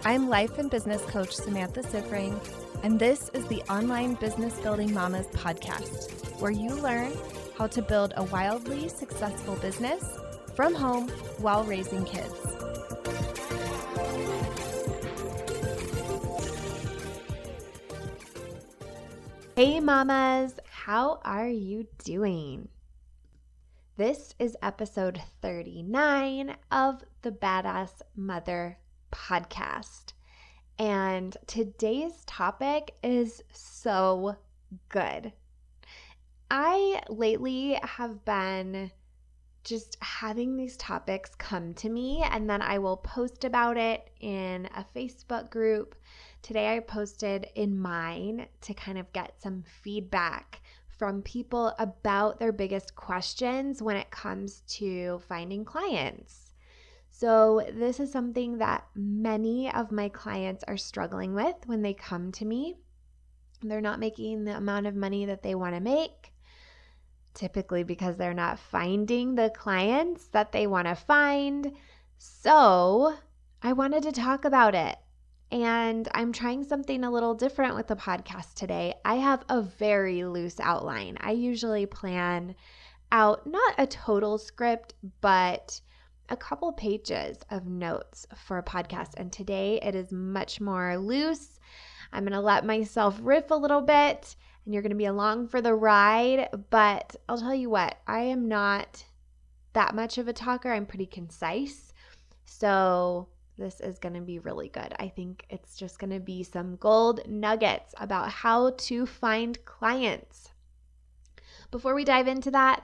I'm life and business coach Samantha, and this is the Online Business Building Mamas podcast, where you learn how to build a wildly successful business from home while raising kids. Hey mamas, how are you doing? This is episode 39 of the Badass Mother podcast. And today's topic is so good. I lately have been just having these topics come to me, and then I will post about it in a Facebook group. Today I posted in mine to kind of get some feedback from people about their biggest questions when it comes to finding clients. So this is something that many of my clients are struggling with when they come to me. They're not making the amount of money that they want to make, typically because they're not finding the clients that they want to find. So I wanted to talk about it. And I'm trying something a little different with the podcast today. I have a very loose outline. I usually plan out not a total script, but a couple pages of notes for a podcast. And today it is much more loose. I'm going to let myself riff a little bit, and you're going to be along for the ride. But I'll tell you what, I am not that much of a talker. I'm pretty concise. So this is going to be really good. I think it's just going to be some gold nuggets about how to find clients. Before we dive into that,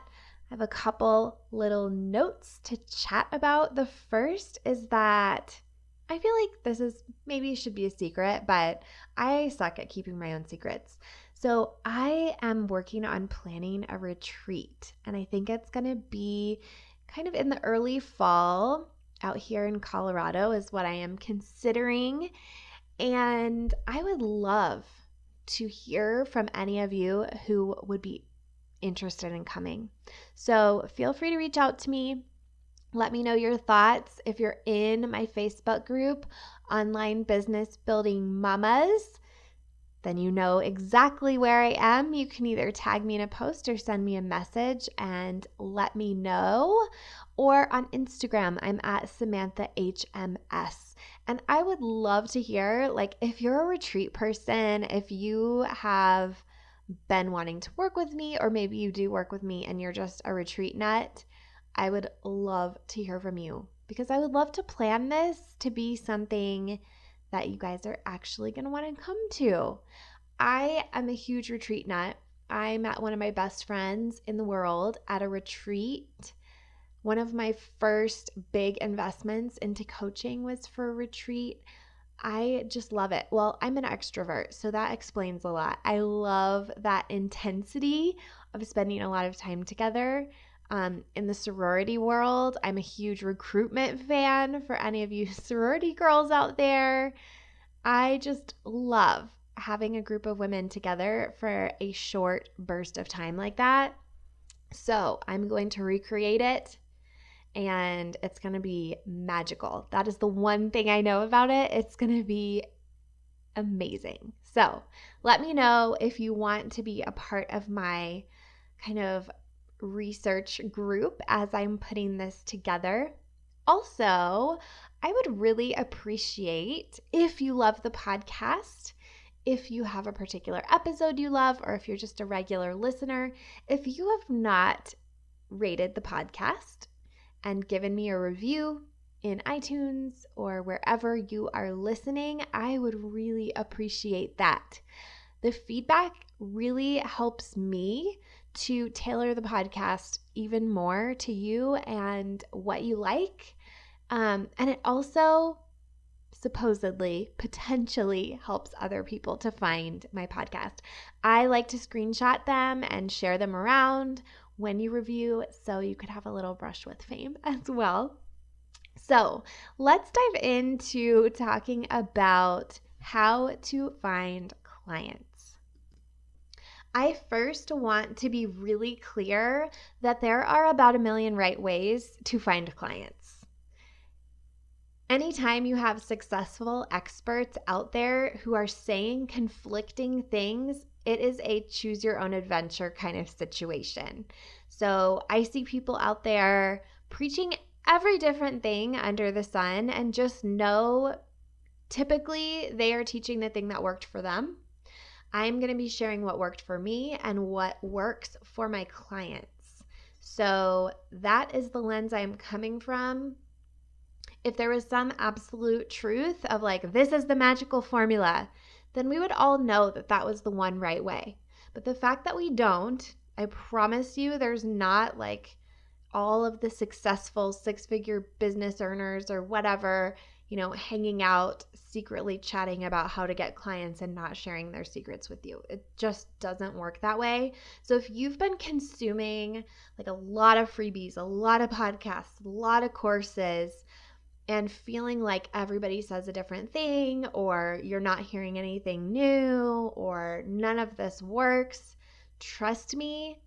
I have a couple little notes to chat about. The first is that I feel like this is maybe should be a secret, but I suck at keeping my own secrets. So I am working on planning a retreat, and I think it's going to be kind of in the early fall. Out here in Colorado is what I am considering, and I would love to hear from any of you who would be interested in coming. So feel free to reach out to me. Let me know your thoughts. If you're in my Facebook group, Online Business Building Mamas, then you know exactly where I am. You can either tag me in a post or send me a message and let me know. Or on Instagram, I'm at Samantha HMS. And I would love to hear, like, if you're a retreat person, if you have been wanting to work with me, or maybe you do work with me and you're just a retreat nut, I would love to hear from you, because I would love to plan this to be something that you guys are actually going to want to come to. I am a huge retreat nut. I met one of my best friends in the world at a retreat. One of my first big investments into coaching was for a retreat. I just love it. Well, I'm an extrovert, so that explains a lot. I love that intensity of spending a lot of time together. In the sorority world, I'm a huge recruitment fan. For any of you sorority girls out there, I just love having a group of women together for a short burst of time like that. So I'm going to recreate it, and it's going to be magical. That is the one thing I know about it. It's going to be amazing. So let me know if you want to be a part of my kind of research group as I'm putting this together. Also, I would really appreciate if you love the podcast, if you have a particular episode you love, or if you're just a regular listener, if you have not rated the podcast and given me a review in iTunes or wherever you are listening, I would really appreciate that. The feedback really helps me to tailor the podcast even more to you and what you like. And it also supposedly, potentially helps other people to find my podcast. I like to screenshot them and share them around when you review, so you could have a little brush with fame as well. So let's dive into talking about how to find clients. I first want to be really clear that there are about 1 million right ways to find clients. Anytime you have successful experts out there who are saying conflicting things, it is a choose your own adventure kind of situation. So I see people out there preaching every different thing under the sun, and just know typically they are teaching the thing that worked for them. I'm going to be sharing what worked for me and what works for my clients. So that is the lens I'm coming from. If there was some absolute truth of like, this is the magical formula, then we would all know that that was the one right way. But the fact that we don't, I promise you, there's not like all of the successful six-figure business earners or whatever, hanging out, secretly chatting about how to get clients and not sharing their secrets with you. It just doesn't work that way. So if you've been consuming like a lot of freebies, a lot of podcasts, a lot of courses, and feeling like everybody says a different thing, or you're not hearing anything new, or none of this works, trust me,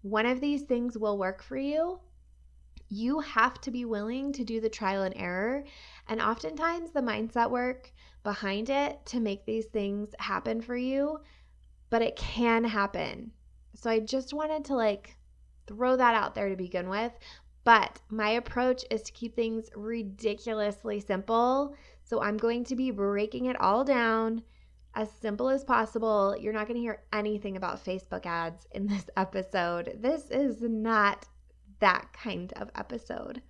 one of these things will work for you. You have to be willing to do the trial and error, and oftentimes the mindset work behind it to make these things happen for you, but it can happen. So I just wanted to throw that out there to begin with. But my approach is to keep things ridiculously simple. So I'm going to be breaking it all down as simple as possible. You're not going to hear anything about Facebook ads in this episode. This is not that kind of episode.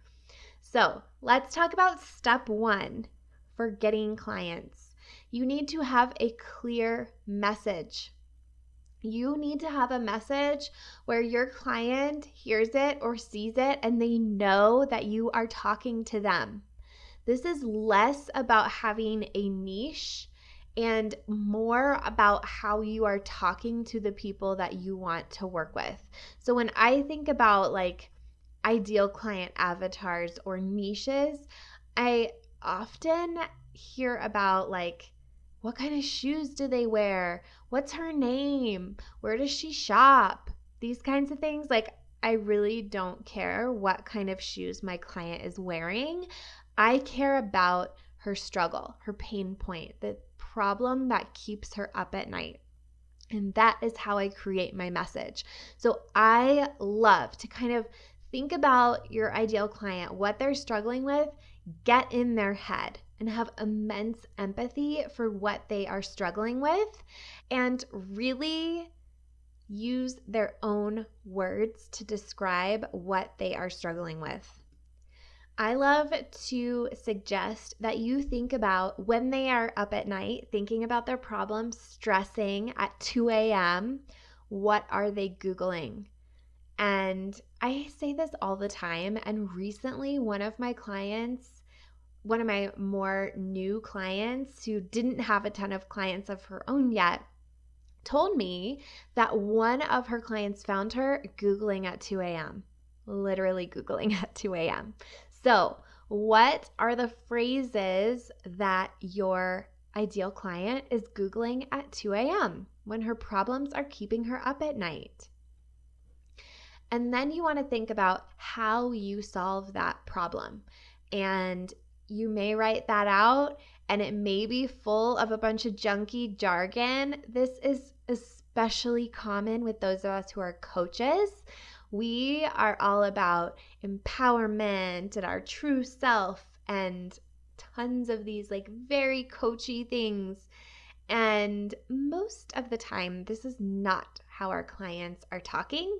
So let's talk about step 1 for getting clients. You need to have a clear message. You need to have a message where your client hears it or sees it and they know that you are talking to them. This is less about having a niche and more about how you are talking to the people that you want to work with. So when I think about ideal client avatars or niches, I often hear about what kind of shoes do they wear? What's her name? Where does she shop? These kinds of things. I really don't care what kind of shoes my client is wearing. I care about her struggle, her pain point, the problem that keeps her up at night. And that is how I create my message. So I love to kind of think about your ideal client, what they're struggling with, get in their head and have immense empathy for what they are struggling with, and really use their own words to describe what they are struggling with. I love to suggest that you think about when they are up at night, thinking about their problems, stressing at 2 a.m., what are they Googling? And I say this all the time, and recently one of my more new clients who didn't have a ton of clients of her own yet told me that one of her clients found her Googling at 2 a.m., literally Googling at 2 a.m. So what are the phrases that your ideal client is Googling at 2 a.m. when her problems are keeping her up at night? And then you want to think about how you solve that problem. And you may write that out, and it may be full of a bunch of junky jargon. This is especially common with those of us who are coaches. We are all about empowerment and our true self and tons of these very coachy things. And most of the time, this is not how our clients are talking.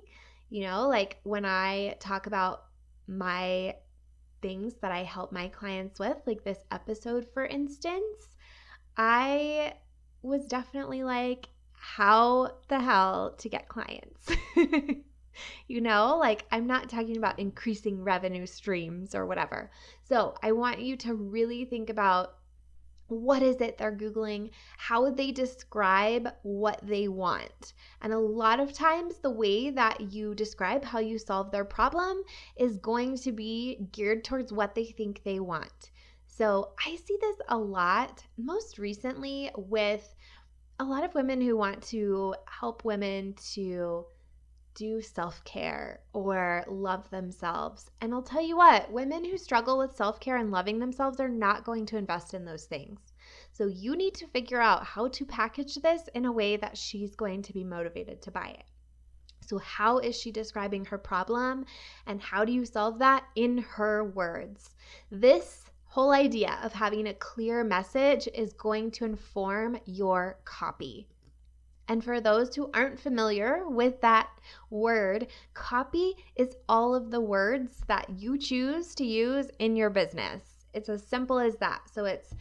When I talk about my things that I help my clients with, like this episode, for instance, I was definitely how the hell to get clients? I'm not talking about increasing revenue streams or whatever. So I want you to really think about, what is it they're Googling? How would they describe what they want? And a lot of times the way that you describe how you solve their problem is going to be geared towards what they think they want. So I see this a lot, most recently with a lot of women who want to help women to do self-care or love themselves. And I'll tell you what, women who struggle with self-care and loving themselves are not going to invest in those things. So you need to figure out how to package this in a way that she's going to be motivated to buy it. So how is she describing her problem, and how do you solve that in her words? This whole idea of having a clear message is going to inform your copy. And for those who aren't familiar with that word, copy is all of the words that you choose to use in your business. It's as simple as that. So it's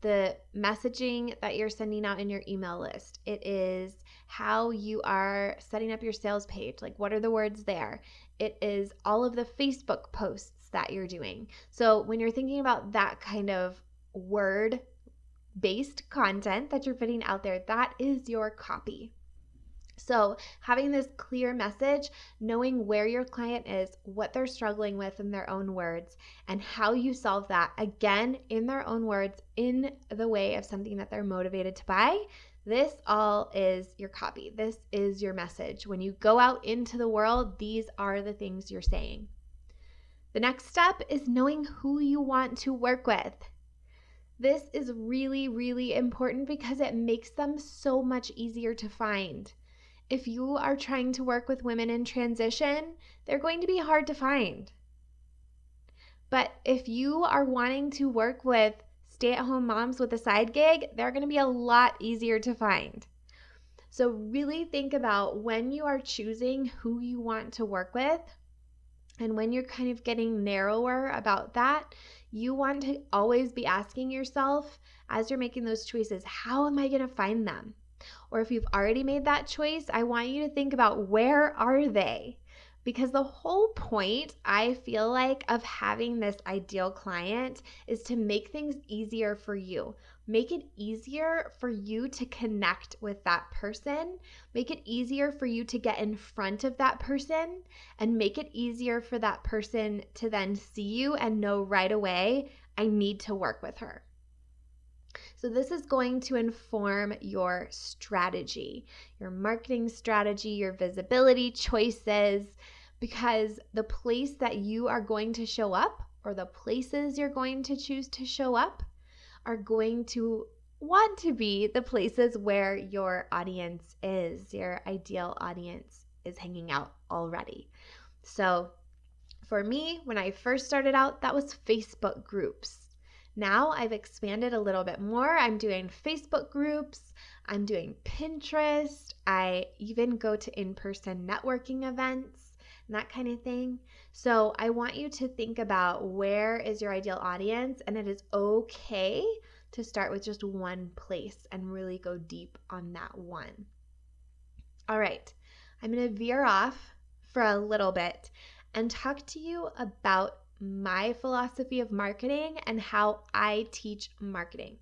the messaging that you're sending out in your email list. It is how you are setting up your sales page. Like, what are the words there? It is all of the Facebook posts that you're doing. So when you're thinking about that kind of word-based content that you're putting out there, that is your copy. So having this clear message, knowing where your client is, what they're struggling with in their own words, and how you solve that, again, in their own words, in the way of something that they're motivated to buy, this all is your copy. This is your message. When you go out into the world, these are the things you're saying. The next step is knowing who you want to work with. This is really, really important because it makes them so much easier to find. If you are trying to work with women in transition, they're going to be hard to find. But if you are wanting to work with stay-at-home moms with a side gig, they're going to be a lot easier to find. So really think about when you are choosing who you want to work with, and when you're kind of getting narrower about that, you want to always be asking yourself as you're making those choices, how am I going to find them? Or if you've already made that choice, I want you to think about, where are they? Because the whole point, I feel like, of having this ideal client is to make things easier for you. Make it easier for you to connect with that person. Make it easier for you to get in front of that person, and make it easier for that person to then see you and know right away, I need to work with her. So this is going to inform your strategy, your marketing strategy, your visibility choices, because the place that you are going to show up, or the places you're going to choose to show up, are going to want to be the places where your audience is, your ideal audience is hanging out already. So for me, when I first started out, that was Facebook groups. Now I've expanded a little bit more. I'm doing Facebook groups. I'm doing Pinterest. I even go to in-person networking events and that kind of thing. So I want you to think about, where is your ideal audience, and it is okay to start with just one place and really go deep on that one. All right, I'm going to veer off for a little bit and talk to you about my philosophy of marketing and how I teach marketing.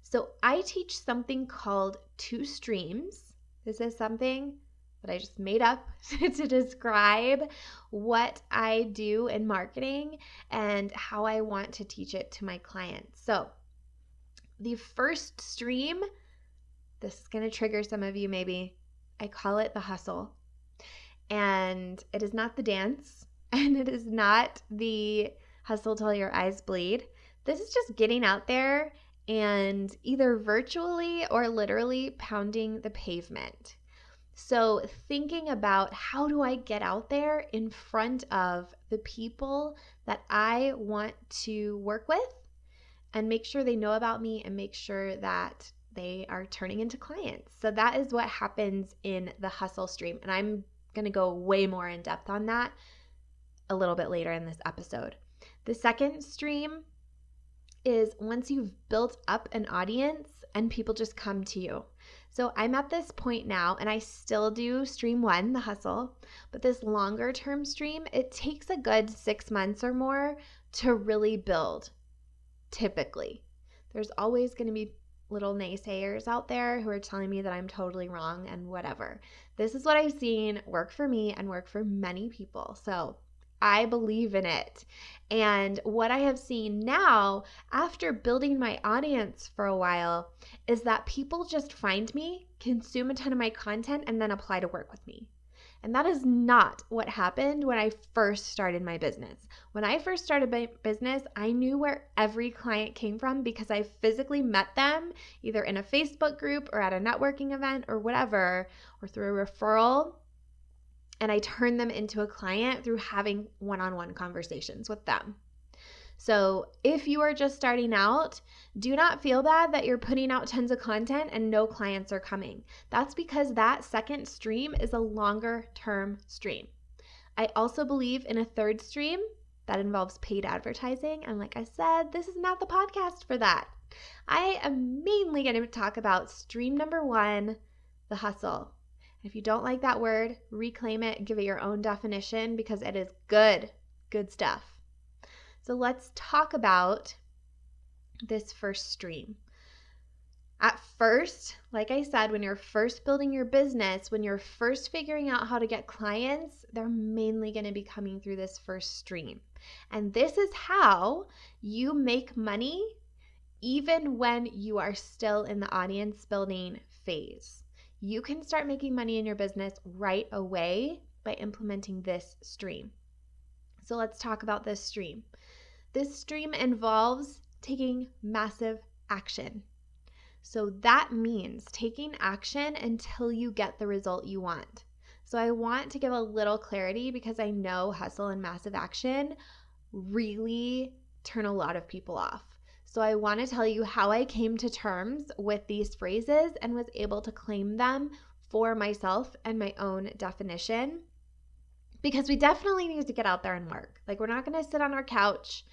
So I teach something called 2 streams. This is something that I just made up to describe what I do in marketing and how I want to teach it to my clients. So the first stream, this is going to trigger some of you maybe. I call it the hustle. And it is not the dance. And it is not the hustle till your eyes bleed. This is just getting out there and either virtually or literally pounding the pavement. So thinking about, how do I get out there in front of the people that I want to work with and make sure they know about me and make sure that they are turning into clients. So that is what happens in the hustle stream. And I'm going to go way more in depth on that a little bit later in this episode. The second stream is once you've built up an audience and people just come to you. So I'm at this point now, and I still do stream 1, the hustle, but this longer term stream, it takes a good 6 months or more to really build, typically. There's always going to be little naysayers out there who are telling me that I'm totally wrong and whatever. This is what I've seen work for me and work for many people. So I believe in it. And what I have seen now, after building my audience for a while, is that people just find me, consume a ton of my content, and then apply to work with me. And that is not what happened when I first started my business. When I first started my business, I knew where every client came from because I physically met them either in a Facebook group or at a networking event or whatever, or through a referral. And I turned them into a client through having one-on-one conversations with them. So if you are just starting out, do not feel bad that you're putting out tons of content and no clients are coming. That's because that second stream is a longer term stream. I also believe in a third stream that involves paid advertising. And like I said, this is not the podcast for that. I am mainly going to talk about stream number 1, the hustle. If you don't like that word, reclaim it, give it your own definition because it is good stuff. So let's talk about this first stream. At first, like I said, when you're first building your business, when you're first figuring out how to get clients, they're mainly going to be coming through this first stream. And this is how you make money even when you are still in the audience building phase. You can start making money in your business right away by implementing this stream. So let's talk about this stream. This stream involves taking massive action. So that means taking action until you get the result you want. So I want to give a little clarity because I know hustle and massive action really turn a lot of people off. So I want to tell you how I came to terms with these phrases and was able to claim them for myself and my own definition. Because we definitely need to get out there and work. Like, we're not going to sit on our couch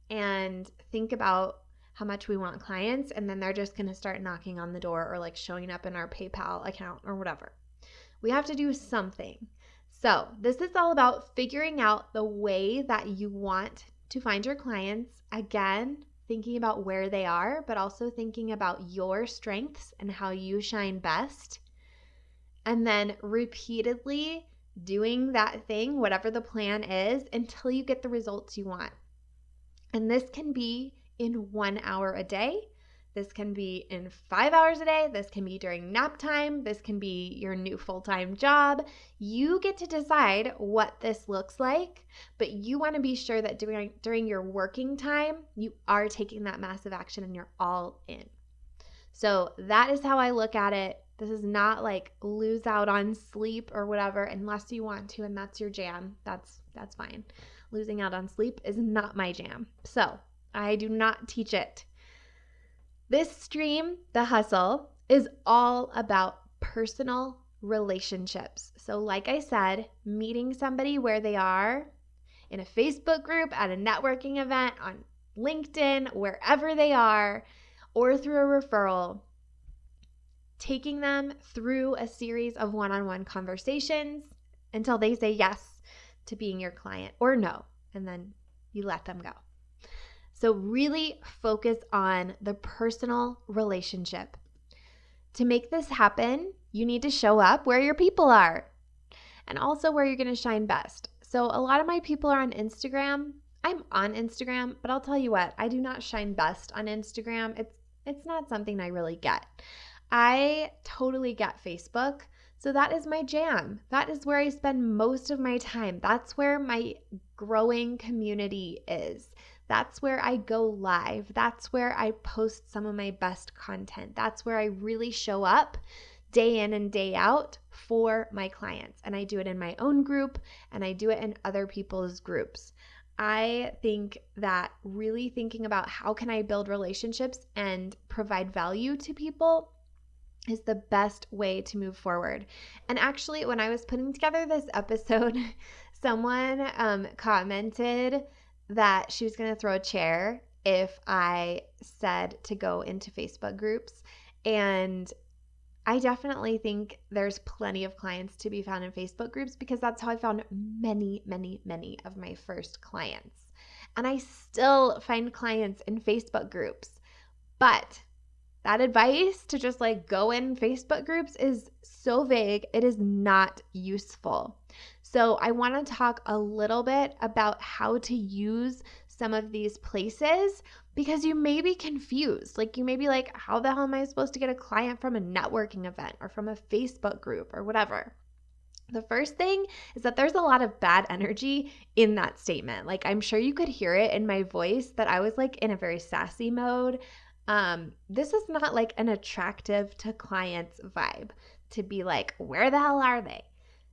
and think about how much we want clients and then they're just going to start knocking on the door or like showing up in our PayPal account or whatever. We have to do something. So this is all about figuring out the way that you want to find your clients. Again, thinking about where they are, but also thinking about your strengths and how you shine best. And then repeatedly doing that thing, whatever the plan is, until you get the results you want. And this can be in 1 hour a day. This can be in 5 hours a day. This can be during nap time. This can be your new full-time job. You get to decide what this looks like, but you want to be sure that during your working time, you are taking that massive action and you're all in. So that is how I look at it. This is not like lose out on sleep or whatever unless you want to and that's your jam. That's fine. Losing out on sleep is not my jam. So I do not teach it. This stream, the hustle, is all about personal relationships. So like I said, meeting somebody where they are in a Facebook group, at a networking event, on LinkedIn, wherever they are, or through a referral, taking them through a series of one-on-one conversations until they say yes to being your client or no, and then you let them go. So really focus on the personal relationship. To make this happen, you need to show up where your people are and also where you're going to shine best. So a lot of my people are on Instagram. I'm on Instagram, but I'll tell you what, I do not shine best on Instagram. It's not something I really get. I totally get Facebook. So that is my jam. That is where I spend most of my time. That's where my growing community is. That's where I go live. That's where I post some of my best content. That's where I really show up day in and day out for my clients. And I do it in my own group and I do it in other people's groups. I think that really thinking about how can I build relationships and provide value to people is the best way to move forward. And actually, when I was putting together this episode, someone commented that she was going to throw a chair if I said to go into Facebook groups. And I definitely think there's plenty of clients to be found in Facebook groups because that's how I found many, many, many of my first clients. And I still find clients in Facebook groups. But that advice to just like go in Facebook groups is so vague. It is not useful. So I want to talk a little bit about how to use some of these places because you may be confused. Like you may be like, how the hell am I supposed to get a client from a networking event or from a Facebook group or whatever? The first thing is that there's a lot of bad energy in that statement. Like, I'm sure you could hear it in my voice that I was like in a very sassy mode. This is not like an attractive to clients vibe to be like, where the hell are they?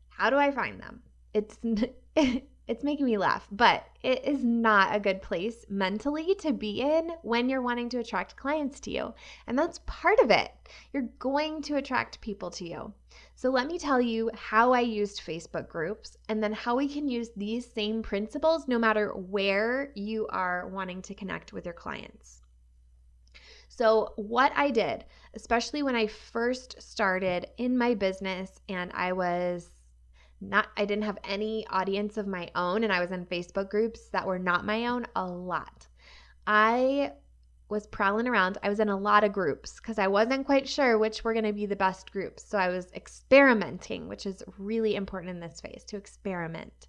How do I find them? It's making me laugh, but it is not a good place mentally to be in when you're wanting to attract clients to you. And that's part of it. You're going to attract people to you. So let me tell you how I used Facebook groups and then how we can use these same principles no matter where you are wanting to connect with your clients. So what I did, especially when I first started in my business and I didn't have any audience of my own and I was in Facebook groups that were not my own a lot. I was prowling around. I was in a lot of groups because I wasn't quite sure which were going to be the best groups. So I was experimenting, which is really important in this phase, to experiment.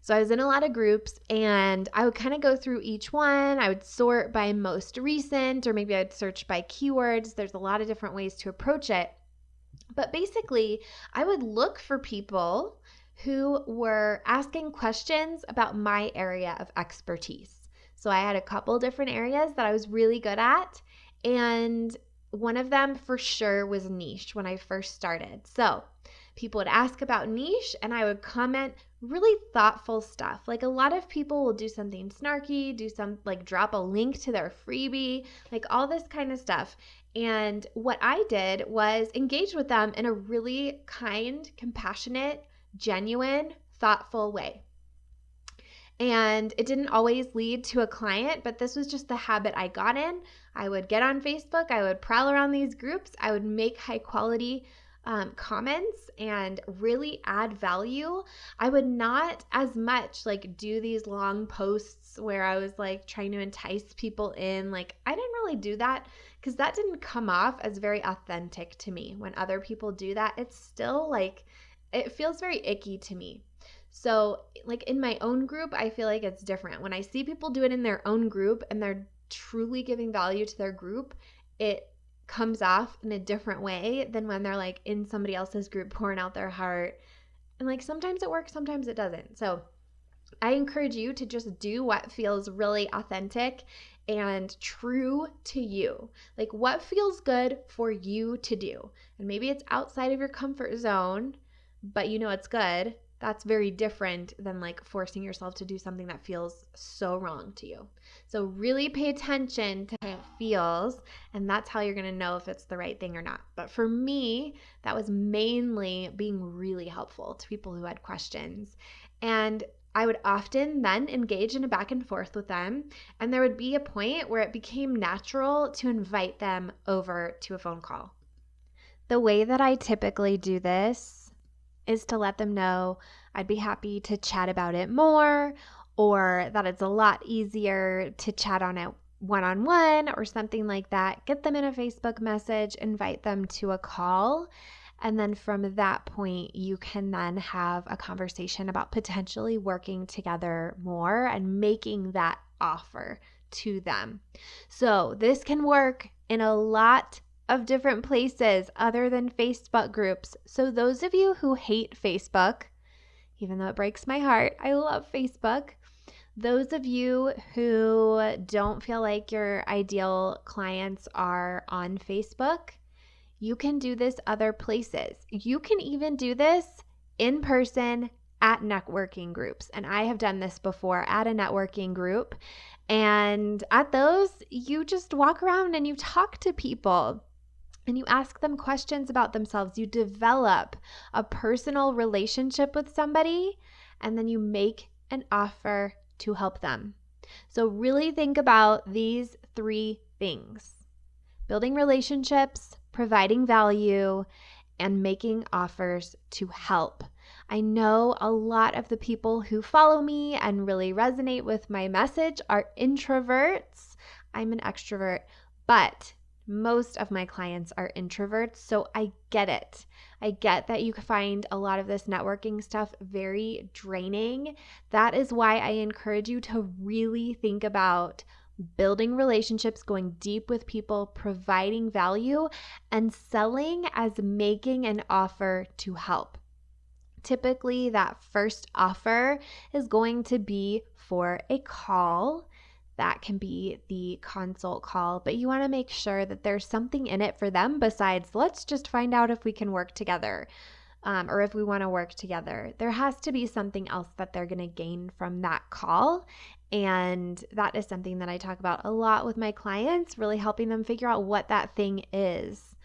So I was in a lot of groups and I would kind of go through each one. I would sort by most recent, or maybe I'd search by keywords. There's a lot of different ways to approach it. But basically, I would look for people who were asking questions about my area of expertise. So I had a couple different areas that I was really good at, and one of them for sure was niche when I first started. So people would ask about niche and I would comment really thoughtful stuff. Like, a lot of people will do something snarky, drop a link to their freebie, like all this kind of stuff. And what I did was engage with them in a really kind, compassionate, genuine, thoughtful way. And it didn't always lead to a client, but this was just the habit I got in. I would get on Facebook, I would prowl around these groups, I would make high quality comments and really add value. I would not as much like do these long posts where I was like trying to entice people in. Like, I didn't really do that because that didn't come off as very authentic to me. When other people do that, it's still like, it feels very icky to me. So like in my own group, I feel like it's different. When I see people do it in their own group and they're truly giving value to their group, it comes off in a different way than when they're like in somebody else's group pouring out their heart. And like, sometimes it works, sometimes it doesn't. So I encourage you to just do what feels really authentic and true to you. Like, what feels good for you to do. And maybe it's outside of your comfort zone, but you know it's good. That's very different than like forcing yourself to do something that feels so wrong to you. So really pay attention to how it feels, and that's how you're going to know if it's the right thing or not. But for me, that was mainly being really helpful to people who had questions. And I would often then engage in a back and forth with them, and there would be a point where it became natural to invite them over to a phone call. The way that I typically do this is to let them know I'd be happy to chat about it more, or that it's a lot easier to chat on it one-on-one or something like that. Get them in a Facebook message, invite them to a call, and then from that point, you can then have a conversation about potentially working together more and making that offer to them. So this can work in a lot of different places other than Facebook groups. So those of you who hate Facebook, even though it breaks my heart, I love Facebook. Those of you who don't feel like your ideal clients are on Facebook, you can do this other places. You can even do this in person at networking groups. And I have done this before at a networking group. And at those, you just walk around and you talk to people. And you ask them questions about themselves. You develop a personal relationship with somebody, and then you make an offer to help them. So really think about these 3 things: building relationships, providing value, and making offers to help. I know a lot of the people who follow me and really resonate with my message are introverts. I'm an extrovert, but most of my clients are introverts, so I get it. I get that you find a lot of this networking stuff very draining. That is why I encourage you to really think about building relationships, going deep with people, providing value, and selling as making an offer to help. Typically, that first offer is going to be for a call. That can be the consult call, but you want to make sure that there's something in it for them besides, let's just find out if we can work together, or if we want to work together. There has to be something else that they're going to gain from that call. And that is something that I talk about a lot with my clients, really helping them figure out what that thing is.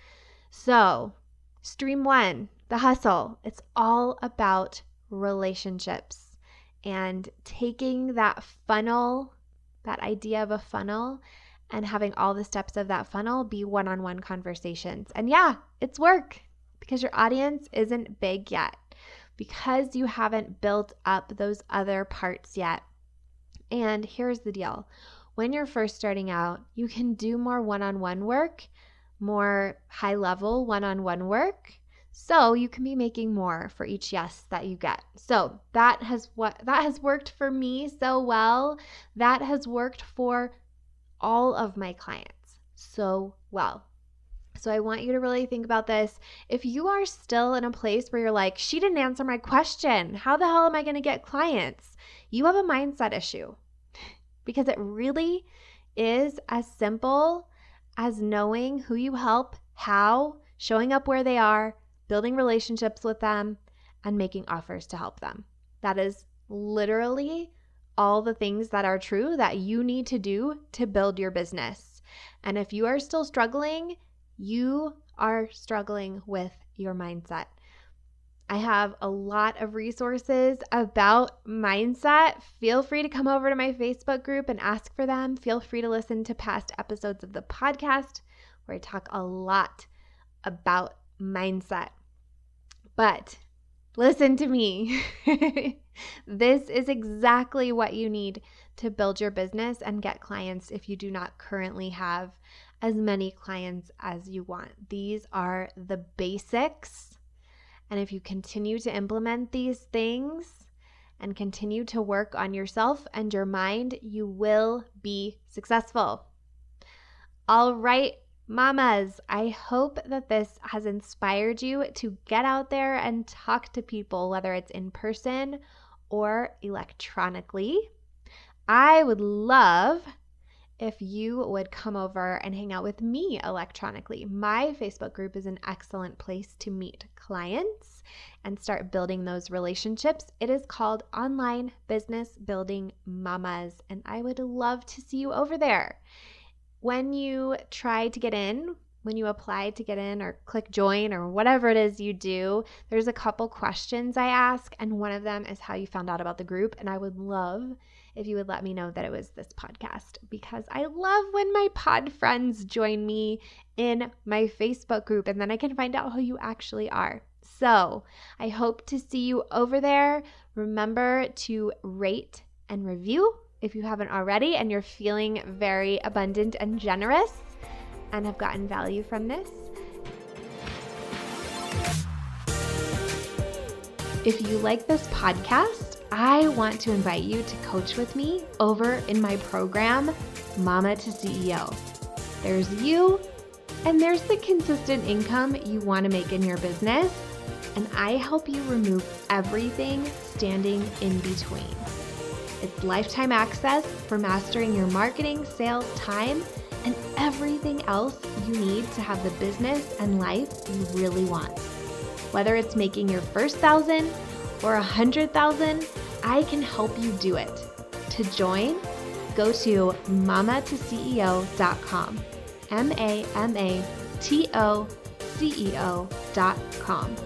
So, stream one, the hustle, it's all about relationships and taking that funnel, that idea of a funnel, and having all the steps of that funnel be one-on-one conversations. And yeah, it's work because your audience isn't big yet, because you haven't built up those other parts yet. And here's the deal. When you're first starting out, you can do more one-on-one work, more high-level one-on-one work, so you can be making more for each yes that you get. So that has worked for me so well. That has worked for all of my clients so well. So I want you to really think about this. If you are still in a place where you're like, she didn't answer my question, how the hell am I going to get clients? You have a mindset issue, because it really is as simple as knowing who you help, how, showing up where they are, building relationships with them, and making offers to help them. That is literally all the things that are true that you need to do to build your business. And if you are still struggling, you are struggling with your mindset. I have a lot of resources about mindset. Feel free to come over to my Facebook group and ask for them. Feel free to listen to past episodes of the podcast where I talk a lot about mindset. But listen to me. This is exactly what you need to build your business and get clients if you do not currently have as many clients as you want. These are the basics. And if you continue to implement these things and continue to work on yourself and your mind, you will be successful. All right, mamas, I hope that this has inspired you to get out there and talk to people, whether it's in person or electronically. I would love if you would come over and hang out with me electronically. My Facebook group is an excellent place to meet clients and start building those relationships. It is called Online Business Building Mamas, and I would love to see you over there. When you try to get in, when you apply to get in or click join or whatever it is you do, there's a couple questions I ask, and one of them is how you found out about the group. And I would love if you would let me know that it was this podcast, because I love when my pod friends join me in my Facebook group, and then I can find out who you actually are. So I hope to see you over there. Remember to rate and review if you haven't already and you're feeling very abundant and generous and have gotten value from this. If you like this podcast, I want to invite you to coach with me over in my program, Mama to CEO. There's you, and there's the consistent income you want to make in your business, and I help you remove everything standing in between. It's lifetime access for mastering your marketing, sales, time, and everything else you need to have the business and life you really want. Whether it's making your first 1,000 or 100,000, I can help you do it. To join, go to mamatoceo.com, mamatoceo.com.